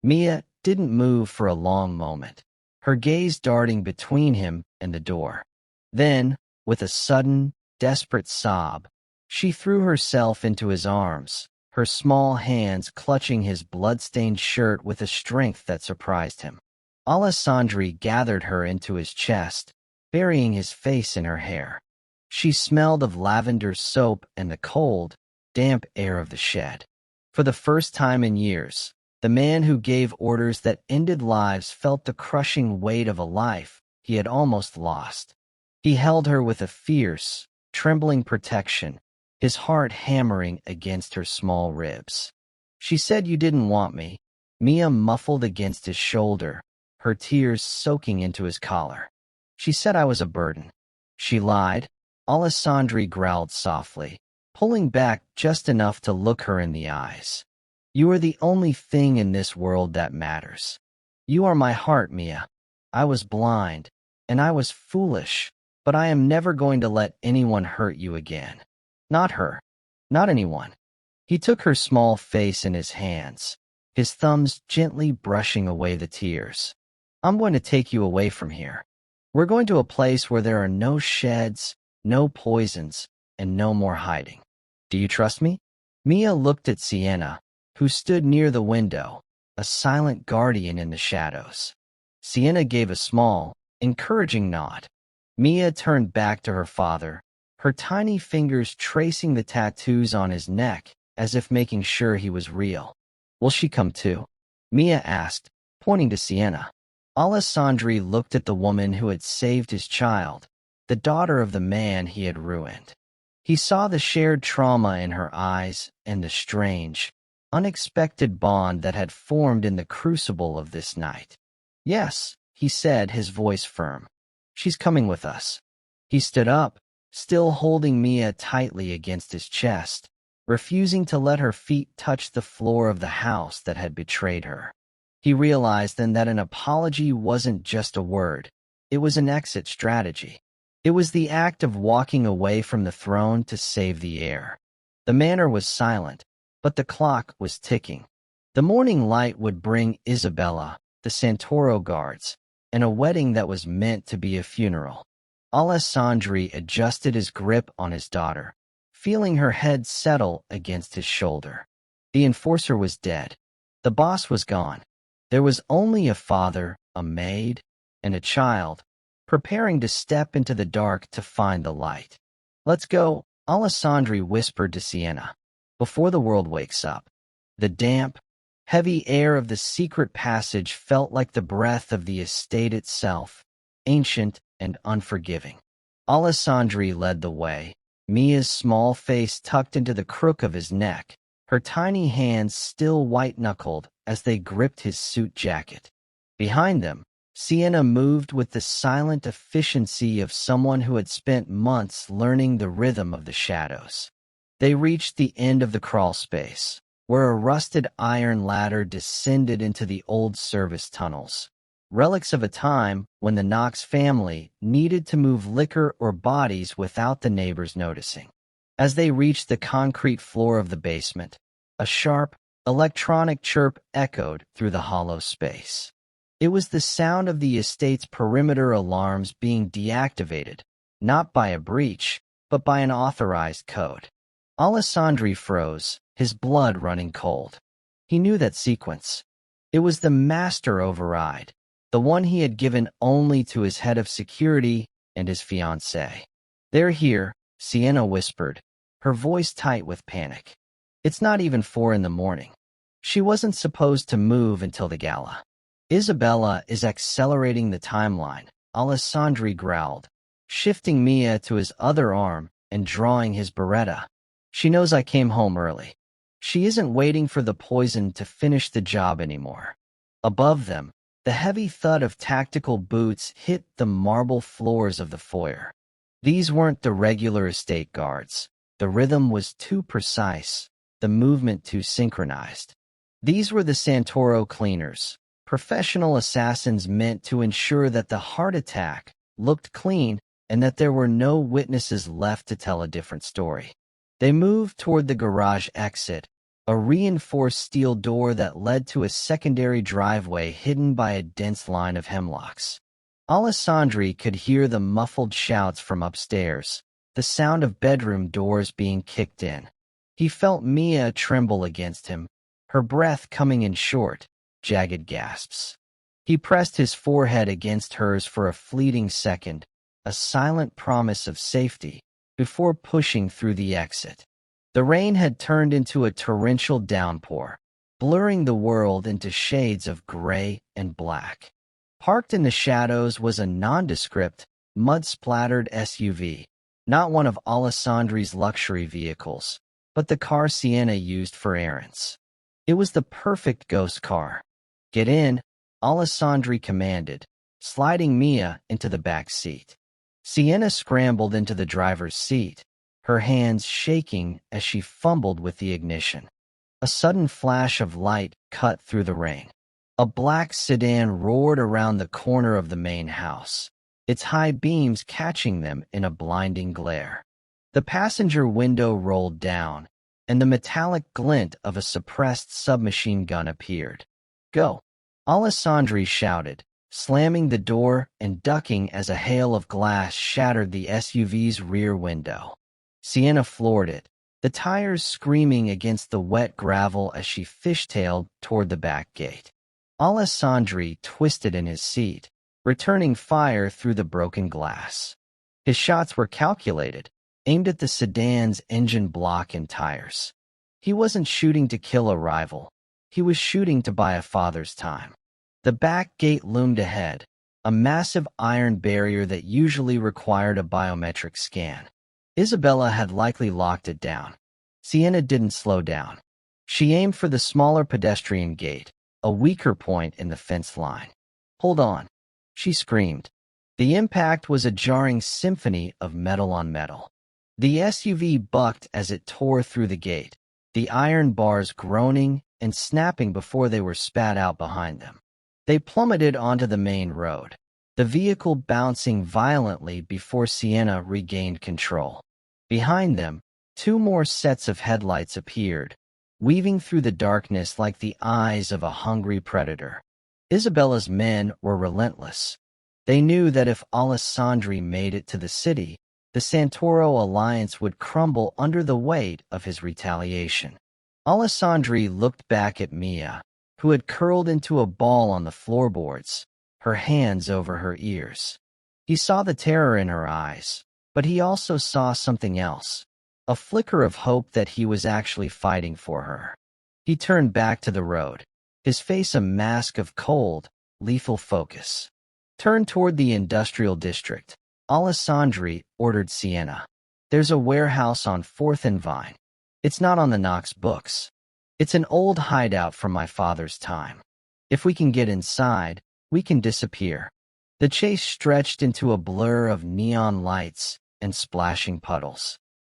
Mia didn't move for a long moment, her gaze darting between him and the door. Then, with a sudden, desperate sob, she threw herself into his arms, her small hands clutching his blood-stained shirt with a strength that surprised him. Alessandri gathered her into his chest, burying his face in her hair. She smelled of lavender soap and the cold, damp air of the shed. For the first time in years, the man who gave orders that ended lives felt the crushing weight of a life he had almost lost. He held her with a fierce, trembling protection, his heart hammering against her small ribs. "She said you didn't want me," Mia muffled against his shoulder, her tears soaking into his collar. "She said I was a burden." "She lied," Alessandri growled softly, pulling back just enough to look her in the eyes. "You are the only thing in this world that matters. You are my heart, Mia. I was blind, and I was foolish, but I am never going to let anyone hurt you again. Not her. Not anyone." He took her small face in his hands, his thumbs gently brushing away the tears. "I'm going to take you away from here. We're going to a place where there are no sheds, no poisons, and no more hiding. Do you trust me?" Mia looked at Sienna, who stood near the window, a silent guardian in the shadows. Sienna gave a small, encouraging nod. Mia turned back to her father, her tiny fingers tracing the tattoos on his neck as if making sure he was real. "Will she come too?" Mia asked, pointing to Sienna. Alessandri looked at the woman who had saved his child, the daughter of the man he had ruined. He saw the shared trauma in her eyes and the strange, unexpected bond that had formed in the crucible of this night. "Yes," he said, his voice firm. "She's coming with us." He stood up, still holding Mia tightly against his chest, refusing to let her feet touch the floor of the house that had betrayed her. He realized then that an apology wasn't just a word. It was an exit strategy. It was the act of walking away from the throne to save the heir. The manor was silent, but the clock was ticking. The morning light would bring Isabella, the Santoro guards, and a wedding that was meant to be a funeral. Alessandri adjusted his grip on his daughter, feeling her head settle against his shoulder. The enforcer was dead. The boss was gone. There was only a father, a maid, and a child, preparing to step into the dark to find the light. "Let's go," Alessandri whispered to Sienna, "before the world wakes up." The damp, heavy air of the secret passage felt like the breath of the estate itself, ancient and unforgiving. Alessandri led the way, Mia's small face tucked into the crook of his neck, her tiny hands still white-knuckled as they gripped his suit jacket. Behind them, Sienna moved with the silent efficiency of someone who had spent months learning the rhythm of the shadows. They reached the end of the crawl space, where a rusted iron ladder descended into the old service tunnels, relics of a time when the Knox family needed to move liquor or bodies without the neighbors noticing. As they reached the concrete floor of the basement, a sharp, electronic chirp echoed through the hollow space. It was the sound of the estate's perimeter alarms being deactivated, not by a breach, but by an authorized code. Alessandri froze, his blood running cold. He knew that sequence. It was the master override, the one he had given only to his head of security and his fiancée. "They're here," Sienna whispered, her voice tight with panic. "It's not even 4 in the morning. She wasn't supposed to move until the gala." "Isabella is accelerating the timeline," Alessandri growled, shifting Mia to his other arm and drawing his beretta. "She knows I came home early. She isn't waiting for the poison to finish the job anymore." Above them, the heavy thud of tactical boots hit the marble floors of the foyer. These weren't the regular estate guards. The rhythm was too precise, the movement too synchronized. These were the Santoro cleaners, professional assassins meant to ensure that the heart attack looked clean and that there were no witnesses left to tell a different story. They moved toward the garage exit, a reinforced steel door that led to a secondary driveway hidden by a dense line of hemlocks. Alessandri could hear the muffled shouts from upstairs, the sound of bedroom doors being kicked in. He felt Mia tremble against him, her breath coming in short, jagged gasps. He pressed his forehead against hers for a fleeting second, a silent promise of safety, before pushing through the exit. The rain had turned into a torrential downpour, blurring the world into shades of gray and black. Parked in the shadows was a nondescript, mud-splattered SUV, not one of Alessandri's luxury vehicles, but the car Sienna used for errands. It was the perfect ghost car. "Get in," Alessandri commanded, sliding Mia into the back seat. Sienna scrambled into the driver's seat, her hands shaking as she fumbled with the ignition. A sudden flash of light cut through the rain. A black sedan roared around the corner of the main house, its high beams catching them in a blinding glare. The passenger window rolled down, and the metallic glint of a suppressed submachine gun appeared. "Go!" Alessandri shouted, slamming the door and ducking as a hail of glass shattered the SUV's rear window. Sienna floored it, the tires screaming against the wet gravel as she fishtailed toward the back gate. Alessandri twisted in his seat, returning fire through the broken glass. His shots were calculated, aimed at the sedan's engine block and tires. He wasn't shooting to kill a rival. He was shooting to buy a father's time. The back gate loomed ahead, a massive iron barrier that usually required a biometric scan. Isabella had likely locked it down. Sienna didn't slow down. She aimed for the smaller pedestrian gate, a weaker point in the fence line. "Hold on," she screamed. The impact was a jarring symphony of metal on metal. The SUV bucked as it tore through the gate, the iron bars groaning and snapping before they were spat out behind them. They plummeted onto the main road, the vehicle bouncing violently before Sienna regained control. Behind them, two more sets of headlights appeared, weaving through the darkness like the eyes of a hungry predator. Isabella's men were relentless. They knew that if Alessandri made it to the city, the Santoro alliance would crumble under the weight of his retaliation. Alessandri looked back at Mia, who had curled into a ball on the floorboards, her hands over her ears. He saw the terror in her eyes, but he also saw something else, a flicker of hope that he was actually fighting for her. He turned back to the road, his face a mask of cold, lethal focus. Turn toward the industrial district. Alessandri ordered Sienna. There's a warehouse on 4th and Vine. It's not on the Knox books. It's an old hideout from my father's time. If we can get inside, we can disappear. The chase stretched into a blur of neon lights and splashing puddles.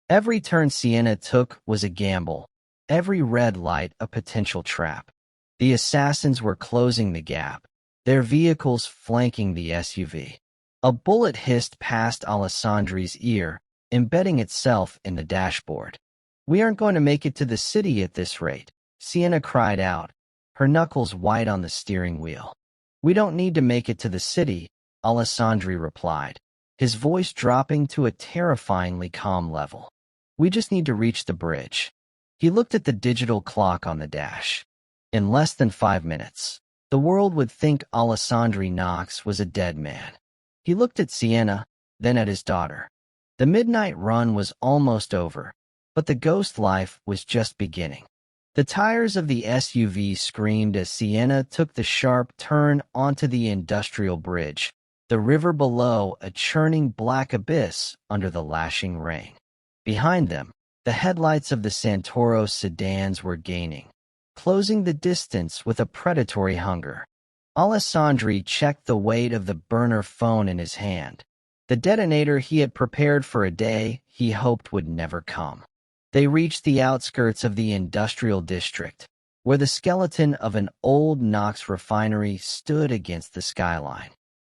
Every turn Sienna took was a gamble, every red light a potential trap. The assassins were closing the gap, their vehicles flanking the SUV. A bullet hissed past Alessandri's ear, embedding itself in the dashboard. "We aren't going to make it to the city at this rate," Sienna cried out, her knuckles white on the steering wheel. "We don't need to make it to the city," Alessandri replied, his voice dropping to a terrifyingly calm level. "We just need to reach the bridge." He looked at the digital clock on the dash. In less than 5 minutes, the world would think Alessandri Knox was a dead man. He looked at Sienna, then at his daughter. The midnight run was almost over, but the ghost life was just beginning. The tires of the SUV screamed as Sienna took the sharp turn onto the industrial bridge, the river below a churning black abyss under the lashing rain. Behind them, the headlights of the Santoro sedans were gaining, closing the distance with a predatory hunger. Alessandri checked the weight of the burner phone in his hand, the detonator he had prepared for a day he hoped would never come. They reached the outskirts of the industrial district, where the skeleton of an old Knox refinery stood against the skyline.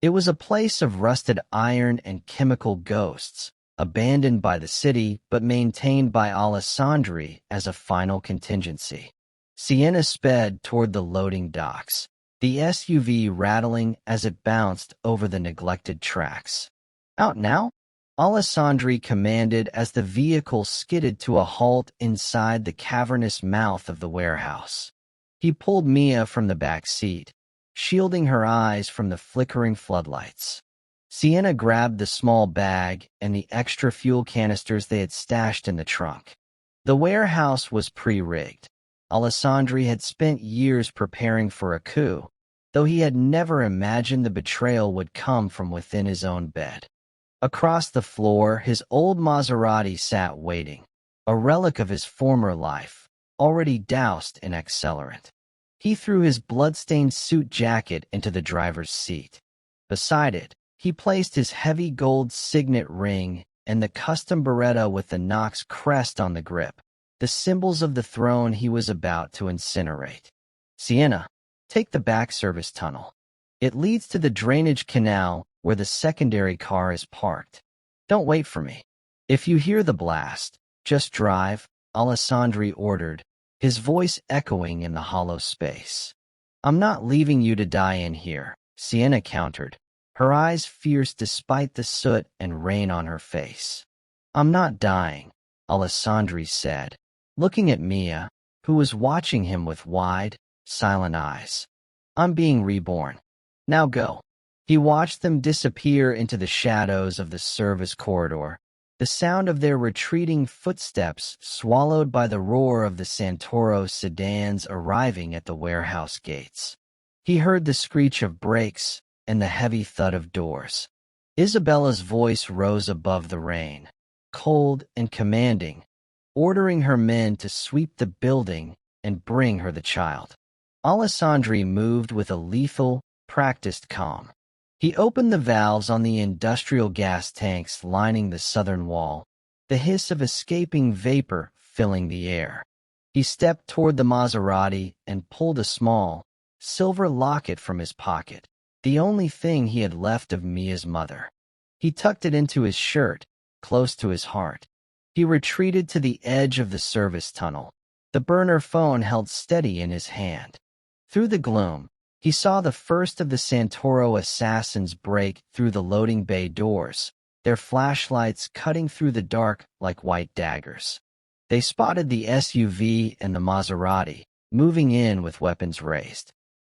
It was a place of rusted iron and chemical ghosts, abandoned by the city but maintained by Alessandri as a final contingency. Sienna sped toward the loading docks, the SUV rattling as it bounced over the neglected tracks. "Out now?" Alessandri commanded as the vehicle skidded to a halt inside the cavernous mouth of the warehouse. He pulled Mia from the back seat, shielding her eyes from the flickering floodlights. Sienna grabbed the small bag and the extra fuel canisters they had stashed in the trunk. The warehouse was pre-rigged. Alessandri had spent years preparing for a coup, though he had never imagined the betrayal would come from within his own bed. Across the floor, his old Maserati sat waiting, a relic of his former life, already doused in accelerant. He threw his blood-stained suit jacket into the driver's seat. Beside it, he placed his heavy gold signet ring and the custom Beretta with the Knox crest on the grip, the symbols of the throne he was about to incinerate. "Sienna, take the back service tunnel. It leads to the drainage canal where the secondary car is parked. Don't wait for me. If you hear the blast, just drive," Alessandri ordered, his voice echoing in the hollow space. "I'm not leaving you to die in here," Sienna countered, her eyes fierce despite the soot and rain on her face. "I'm not dying," Alessandri said, looking at Mia, who was watching him with wide, silent eyes. "I'm being reborn. Now go." He watched them disappear into the shadows of the service corridor, the sound of their retreating footsteps swallowed by the roar of the Santoro sedans arriving at the warehouse gates. He heard the screech of brakes and the heavy thud of doors. Isabella's voice rose above the rain, cold and commanding, ordering her men to sweep the building and bring her the child. Alessandri moved with a lethal, practiced calm. He opened the valves on the industrial gas tanks lining the southern wall, the hiss of escaping vapor filling the air. He stepped toward the Maserati and pulled a small, silver locket from his pocket, the only thing he had left of Mia's mother. He tucked it into his shirt, close to his heart. He retreated to the edge of the service tunnel, the burner phone held steady in his hand. Through the gloom, he saw the first of the Santoro assassins break through the loading bay doors, their flashlights cutting through the dark like white daggers. They spotted the SUV and the Maserati, moving in with weapons raised.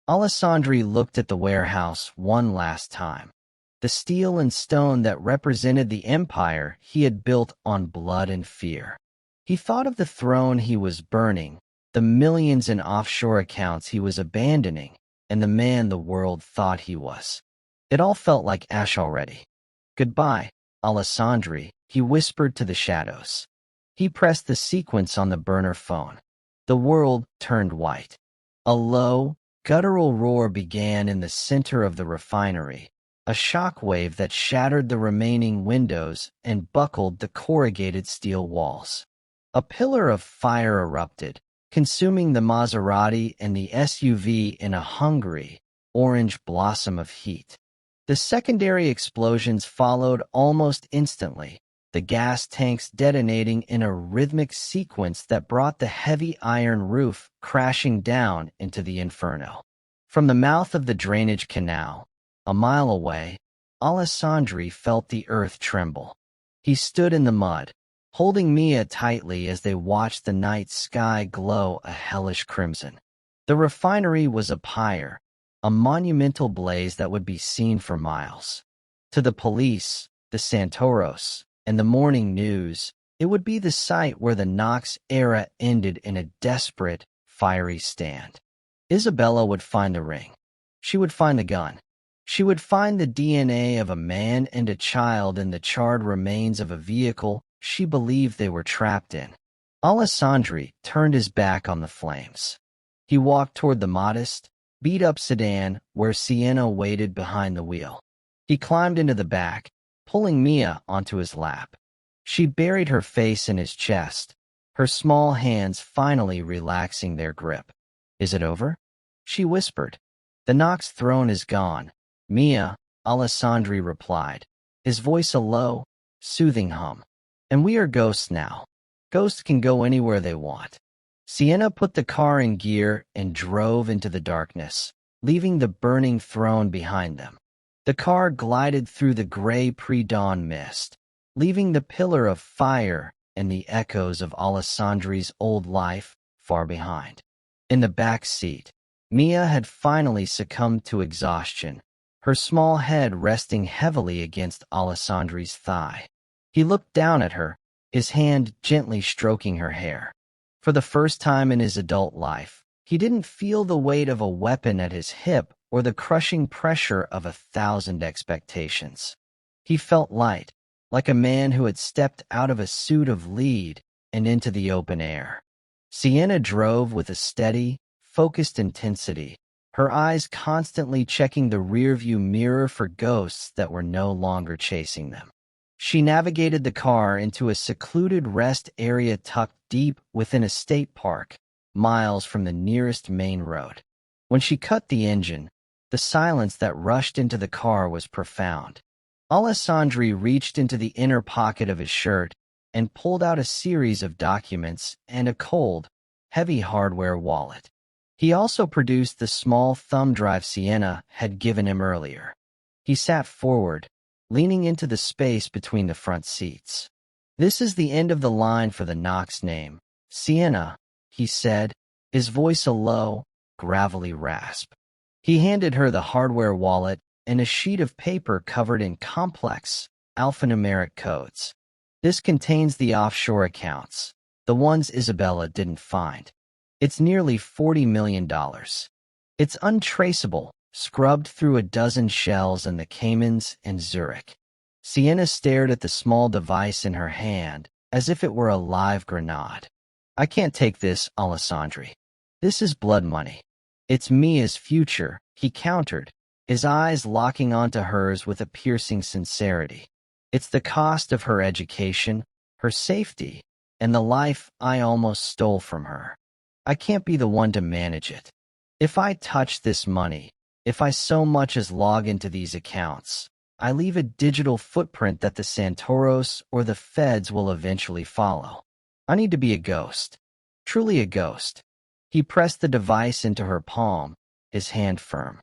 Alessandri looked at the warehouse one last time. The steel and stone that represented the empire he had built on blood and fear. He thought of the throne he was burning, the millions in offshore accounts he was abandoning, and the man the world thought he was. It all felt like ash already. "Goodbye, Alessandri," he whispered to the shadows. He pressed the sequence on the burner phone. The world turned white. A low, guttural roar began in the center of the refinery, a shockwave that shattered the remaining windows and buckled the corrugated steel walls. A pillar of fire erupted, consuming the Maserati and the SUV in a hungry, orange blossom of heat. The secondary explosions followed almost instantly, the gas tanks detonating in a rhythmic sequence that brought the heavy iron roof crashing down into the inferno. From the mouth of the drainage canal, a mile away, Alessandri felt the earth tremble. He stood in the mud, holding Mia tightly as they watched the night sky glow a hellish crimson. The refinery was a pyre, a monumental blaze that would be seen for miles. To the police, the Santoros, and the morning news, it would be the site where the Knox era ended in a desperate, fiery stand. Isabella would find the ring. She would find the gun. She would find the DNA of a man and a child in the charred remains of a vehicle she believed they were trapped in. Alessandri turned his back on the flames. He walked toward the modest, beat-up sedan where Sienna waited behind the wheel. He climbed into the back, pulling Mia onto his lap. She buried her face in his chest, her small hands finally relaxing their grip. "Is it over?" she whispered. "The Knox throne is gone, Mia," Alessandri replied, his voice a low, soothing hum. "And we are ghosts now. Ghosts can go anywhere they want." Sienna put the car in gear and drove into the darkness, leaving the burning throne behind them. The car glided through the gray pre-dawn mist, leaving the pillar of fire and the echoes of Alessandri's old life far behind. In the back seat, Mia had finally succumbed to exhaustion, her small head resting heavily against Alessandri's thigh. He looked down at her, his hand gently stroking her hair. For the first time in his adult life, he didn't feel the weight of a weapon at his hip or the crushing pressure of 1,000 expectations. He felt light, like a man who had stepped out of a suit of lead and into the open air. Sienna drove with a steady, focused intensity, her eyes constantly checking the rearview mirror for ghosts that were no longer chasing them. She navigated the car into a secluded rest area tucked deep within a state park, miles from the nearest main road. When she cut the engine, the silence that rushed into the car was profound. Alessandri reached into the inner pocket of his shirt and pulled out a series of documents and a cold, heavy hardware wallet. He also produced the small thumb drive Sienna had given him earlier. He sat forward, leaning into the space between the front seats. "This is the end of the line for the Knox name, Sienna," he said, his voice a low, gravelly rasp. He handed her the hardware wallet and a sheet of paper covered in complex, alphanumeric codes. "This contains the offshore accounts, the ones Isabella didn't find. It's nearly $40 million. It's untraceable, scrubbed through a dozen shells in the Caymans and Zurich." Sienna stared at the small device in her hand as if it were a live grenade. "I can't take this, Alessandri. This is blood money. It's Mia's future," he countered, his eyes locking onto hers with a piercing sincerity. "It's the cost of her education, her safety, and the life I almost stole from her. I can't be the one to manage it. If I touch this money, if I so much as log into these accounts, I leave a digital footprint that the Santoros or the feds will eventually follow. I need to be a ghost. Truly a ghost. He pressed the device into her palm, his hand firm.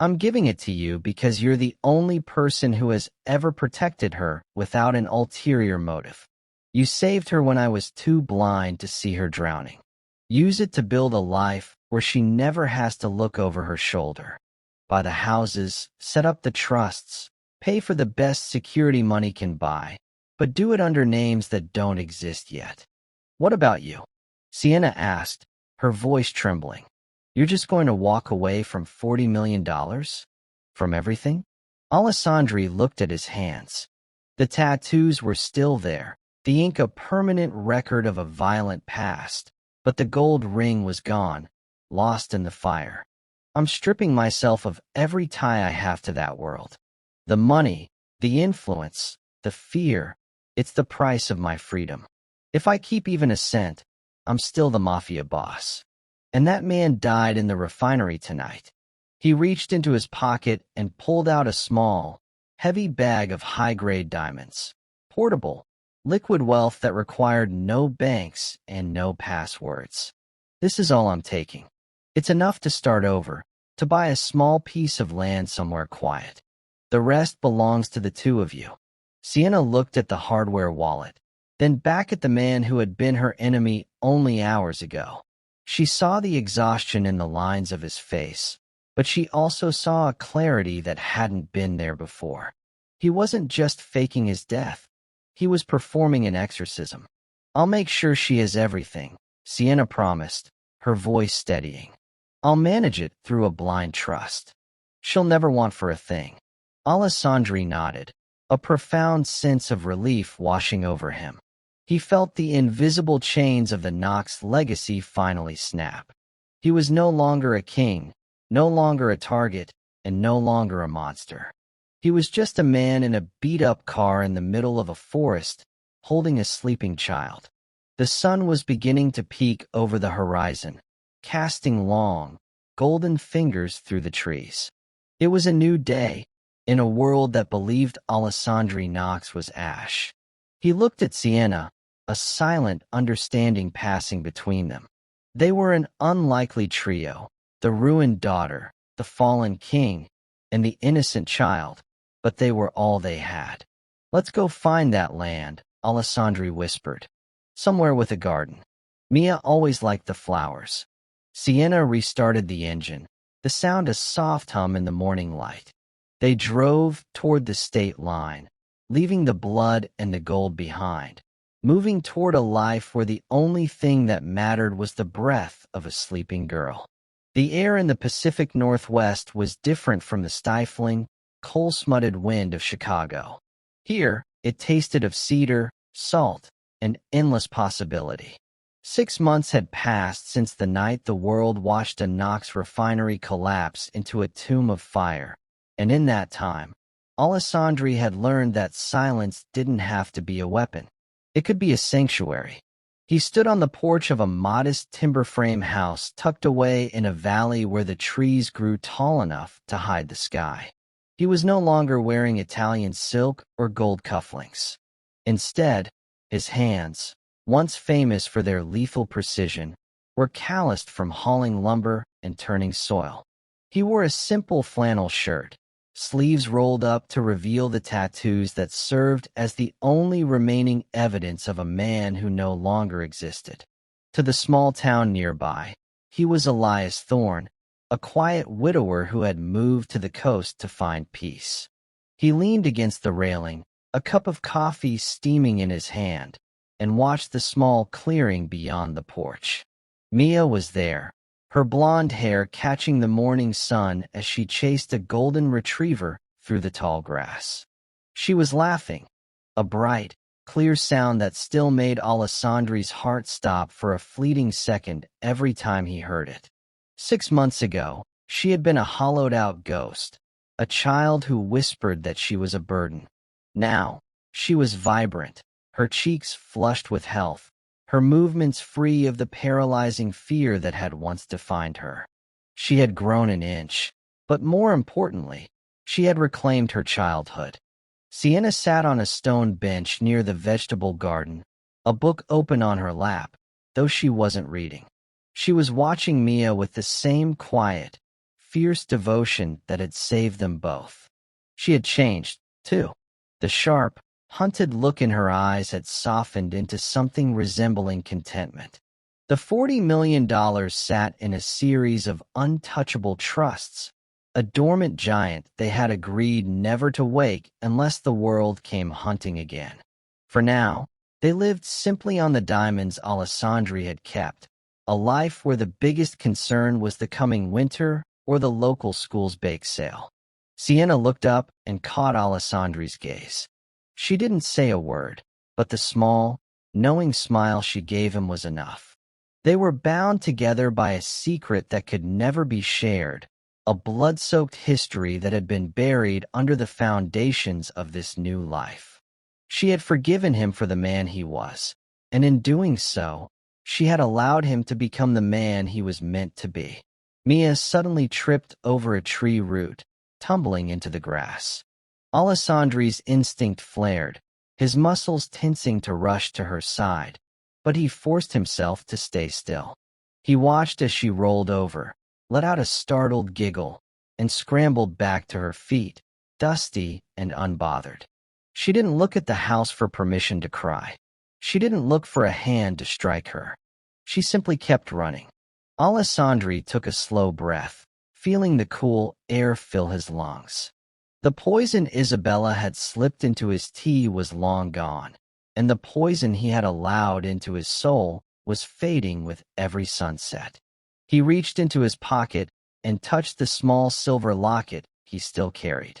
I'm giving it to you because you're the only person who has ever protected her without an ulterior motive. You saved her when I was too blind to see her drowning. Use it to build a life where she never has to look over her shoulder. Buy the houses, set up the trusts, pay for the best security money can buy, but do it under names that don't exist yet. What about you? Sienna asked, her voice trembling. You're just going to walk away from $40 million? From everything? Alessandri looked at his hands. The tattoos were still there, the ink a permanent record of a violent past, but the gold ring was gone, lost in the fire. I'm stripping myself of every tie I have to that world. The money, the influence, the fear, it's the price of my freedom. If I keep even a cent, I'm still the Mafia boss. And that man died in the refinery tonight. He reached into his pocket and pulled out a small, heavy bag of high-grade diamonds. Portable, liquid wealth that required no banks and no passwords. This is all I'm taking. It's enough to start over, to buy a small piece of land somewhere quiet. The rest belongs to the two of you. Sienna looked at the hardware wallet, then back at the man who had been her enemy only hours ago. She saw the exhaustion in the lines of his face, but she also saw a clarity that hadn't been there before. He wasn't just faking his death. He was performing an exorcism. I'll make sure she has everything, Sienna promised, her voice steadying. I'll manage it through a blind trust. She'll never want for a thing. Alessandri nodded, a profound sense of relief washing over him. He felt the invisible chains of the Knox legacy finally snap. He was no longer a king, no longer a target, and no longer a monster. He was just a man in a beat-up car in the middle of a forest, holding a sleeping child. The sun was beginning to peek over the horizon, casting long, golden fingers through the trees. It was a new day, in a world that believed Alessandri Knox was ash. He looked at Sienna, a silent understanding passing between them. They were an unlikely trio, the ruined daughter, the fallen king, and the innocent child, but they were all they had. Let's go find that land, Alessandri whispered. Somewhere with a garden. Mia always liked the flowers. Sienna restarted the engine, the sound a soft hum in the morning light. They drove toward the state line, leaving the blood and the gold behind, moving toward a life where the only thing that mattered was the breath of a sleeping girl. The air in the Pacific Northwest was different from the stifling, coal-smutted wind of Chicago. Here, it tasted of cedar, salt, and endless possibility. 6 months had passed since the night the world watched a Knox refinery collapse into a tomb of fire, and in that time, Alessandri had learned that silence didn't have to be a weapon. It could be a sanctuary. He stood on the porch of a modest timber frame house tucked away in a valley where the trees grew tall enough to hide the sky. He was no longer wearing Italian silk or gold cufflinks. Instead, his hands, once famous for their lethal precision, were calloused from hauling lumber and turning soil. He wore a simple flannel shirt, sleeves rolled up to reveal the tattoos that served as the only remaining evidence of a man who no longer existed. To the small town nearby, he was Elias Thorne, a quiet widower who had moved to the coast to find peace. He leaned against the railing, a cup of coffee steaming in his hand, and watched the small clearing beyond the porch. Mia was there, her blonde hair catching the morning sun as she chased a golden retriever through the tall grass. She was laughing, a bright, clear sound that still made Alessandri's heart stop for a fleeting second every time he heard it. 6 months ago, she had been a hollowed-out ghost, a child who whispered that she was a burden. Now, she was vibrant, her cheeks flushed with health, her movements free of the paralyzing fear that had once defined her. She had grown an inch, but more importantly, she had reclaimed her childhood. Sienna sat on a stone bench near the vegetable garden, a book open on her lap, though she wasn't reading. She was watching Mia with the same quiet, fierce devotion that had saved them both. She had changed, too. The sharp, hunted look in her eyes had softened into something resembling contentment. The $40 million sat in a series of untouchable trusts, a dormant giant they had agreed never to wake unless the world came hunting again. For now, they lived simply on the diamonds Alessandri had kept, a life where the biggest concern was the coming winter or the local school's bake sale. Sienna looked up and caught Alessandri's gaze. She didn't say a word, but the small, knowing smile she gave him was enough. They were bound together by a secret that could never be shared, a blood-soaked history that had been buried under the foundations of this new life. She had forgiven him for the man he was, and in doing so, she had allowed him to become the man he was meant to be. Mia suddenly tripped over a tree root, tumbling into the grass. Alessandri's instinct flared, his muscles tensing to rush to her side, but he forced himself to stay still. He watched as she rolled over, let out a startled giggle, and scrambled back to her feet, dusty and unbothered. She didn't look at the house for permission to cry. She didn't look for a hand to strike her. She simply kept running. Alessandri took a slow breath, feeling the cool air fill his lungs. The poison Isabella had slipped into his tea was long gone, and the poison he had allowed into his soul was fading with every sunset. He reached into his pocket and touched the small silver locket he still carried.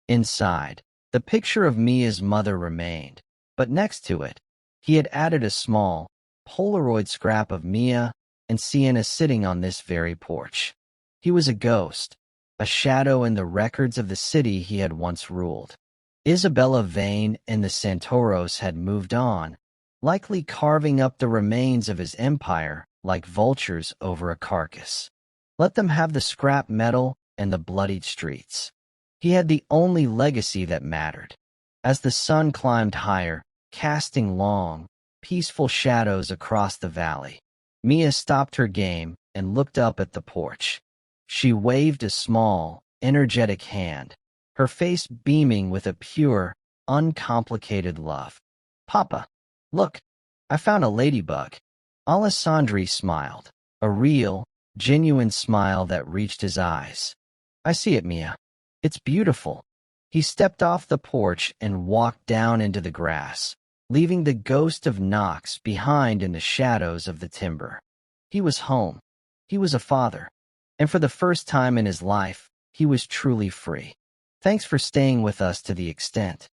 Inside, the picture of Mia's mother remained, but next to it, he had added a small, Polaroid scrap of Mia and Sienna sitting on this very porch. He was a ghost, a shadow in the records of the city he had once ruled. Isabella Vane and the Santoros had moved on, likely carving up the remains of his empire like vultures over a carcass. Let them have the scrap metal and the bloodied streets. He had the only legacy that mattered. As the sun climbed higher, casting long, peaceful shadows across the valley, Mia stopped her game and looked up at the porch. She waved a small, energetic hand, her face beaming with a pure, uncomplicated love. "Papa, look, I found a ladybug." Alessandri smiled, a real, genuine smile that reached his eyes. "I see it, Mia. It's beautiful." He stepped off the porch and walked down into the grass, leaving the ghost of Knox behind in the shadows of the timber. He was home. He was a father. And for the first time in his life, he was truly free. Thanks for staying with us to the extent.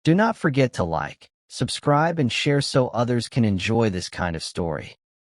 Do not forget to like, subscribe, and share so others can enjoy this kind of story.